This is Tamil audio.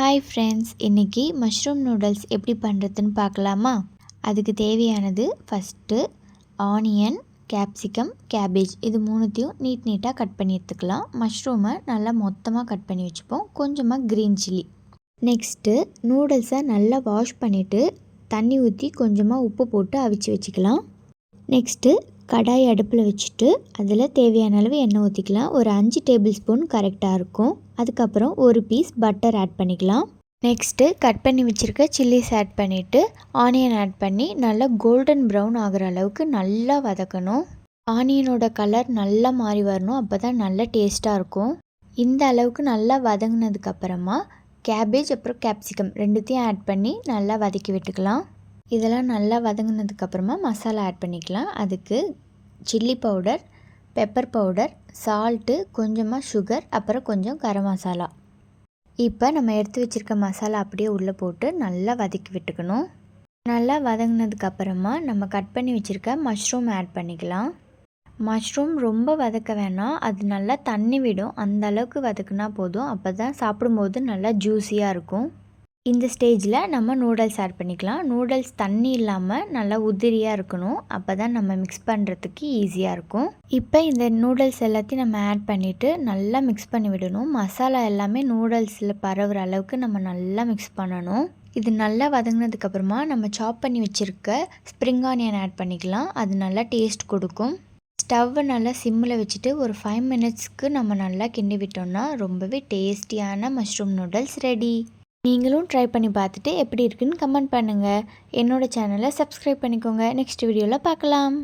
ஹாய் ஃப்ரெண்ட்ஸ், இன்றைக்கி மஷ்ரூம் நூடுல்ஸ் எப்படி பண்ணுறதுன்னு பார்க்கலாமா? அதுக்கு தேவையானது ஃபஸ்ட்டு ஆனியன், கேப்சிகம், கேபேஜ் இது மூணுத்தையும் நீட்டாக கட் பண்ணி எடுத்துக்கலாம். மஷ்ரூமை நல்லா மொத்தமாக கட் பண்ணி வச்சுப்போம். கொஞ்சமாக க்ரீன் சில்லி. நெக்ஸ்ட்டு நூடுல்ஸை நல்லா வாஷ் பண்ணிவிட்டு தண்ணி ஊற்றி கொஞ்சமாக உப்பு போட்டு அவிச்சு வச்சுக்கலாம். நெக்ஸ்ட்டு கடாய் அடுப்பில் வச்சுட்டு அதில் தேவையான அளவு எண்ணெய் ஊற்றிக்கலாம். ஒரு 5 டேபிள் ஸ்பூன் கரெக்டாக இருக்கும். அதுக்கப்புறம் ஒரு பீஸ் பட்டர் ஆட் பண்ணிக்கலாம். நெக்ஸ்ட்டு கட் பண்ணி வச்சுருக்க சில்லிஸ் ஆட் பண்ணிவிட்டு ஆனியன் ஆட் பண்ணி நல்லா கோல்டன் ப்ரௌன் ஆகிற அளவுக்கு நல்லா வதக்கணும். ஆனியனோட கலர் நல்லா மாறி வரணும். அப்போ தான் நல்லா டேஸ்ட்டாக இருக்கும். இந்த அளவுக்கு நல்லா வதங்கினதுக்கப்புறமா கேபேஜ் அப்புறம் கேப்சிகம் ரெண்டுத்தையும் ஆட் பண்ணி நல்லா வதக்கி விட்டுக்கலாம். இதெல்லாம் நல்லா வதங்கினதுக்கப்புறமா மசாலா ஆட் பண்ணிக்கலாம். அதுக்கு chilli powder, pepper powder, salt, கொஞ்சமாக சுகர், அப்புறம் கொஞ்சம் கரம் மசாலா. இப்போ நம்ம எடுத்து வச்சுருக்க மசாலா அப்படியே உள்ளே போட்டு நல்லா வதக்கி விட்டுக்கணும். நல்லா வதங்கினதுக்கப்புறமா நம்ம கட் பண்ணி வச்சுருக்க மஷ்ரூம் ஆட் பண்ணிக்கலாம். மஷ்ரூம் ரொம்ப வதக்க வேணாம், அது நல்லா தண்ணி விடும். அந்த அளவுக்கு வதக்குனா போதும். அப்போ தான் சாப்பிடும்போது நல்லா ஜூஸியாக இருக்கும். இந்த ஸ்டேஜில் நம்ம நூடுல்ஸ் ஆட் பண்ணிக்கலாம். நூடுல்ஸ் தண்ணி இல்லாமல் நல்லா உதிரியாக இருக்கணும். அப்போ தான் நம்ம மிக்ஸ் பண்ணுறதுக்கு ஈஸியாக இருக்கும். இப்போ இந்த நூடுல்ஸ் எல்லாத்தையும் நம்ம ஆட் பண்ணிவிட்டு நல்லா மிக்ஸ் பண்ணி விடணும். மசாலா எல்லாமே நூடுல்ஸில் பரவுற அளவுக்கு நம்ம நல்லா மிக்ஸ் பண்ணணும். இது நல்லா வதங்கினதுக்கப்புறமா நம்ம சாப் பண்ணி வச்சுருக்க ஸ்ப்ரிங் ஆனியன் ஆட் பண்ணிக்கலாம். அது நல்லா டேஸ்ட் கொடுக்கும். ஸ்டவ்வை நல்லா சிம்மில் வச்சுட்டு ஒரு 5 மினிட்ஸ்க்கு நம்ம நல்லா கிண்டி விட்டோம்னா ரொம்பவே டேஸ்டியான மஷ்ரூம் நூடுல்ஸ் ரெடி. நீங்களும் ட்ரை பண்ணி பார்த்துட்டு எப்படி இருக்குன்னு கமெண்ட் பண்ணுங்கள். என்னோடய சேனலை சப்ஸ்கிரைப் பண்ணிக்கோங்க. நெக்ஸ்ட் வீடியோவில் பார்க்கலாம்.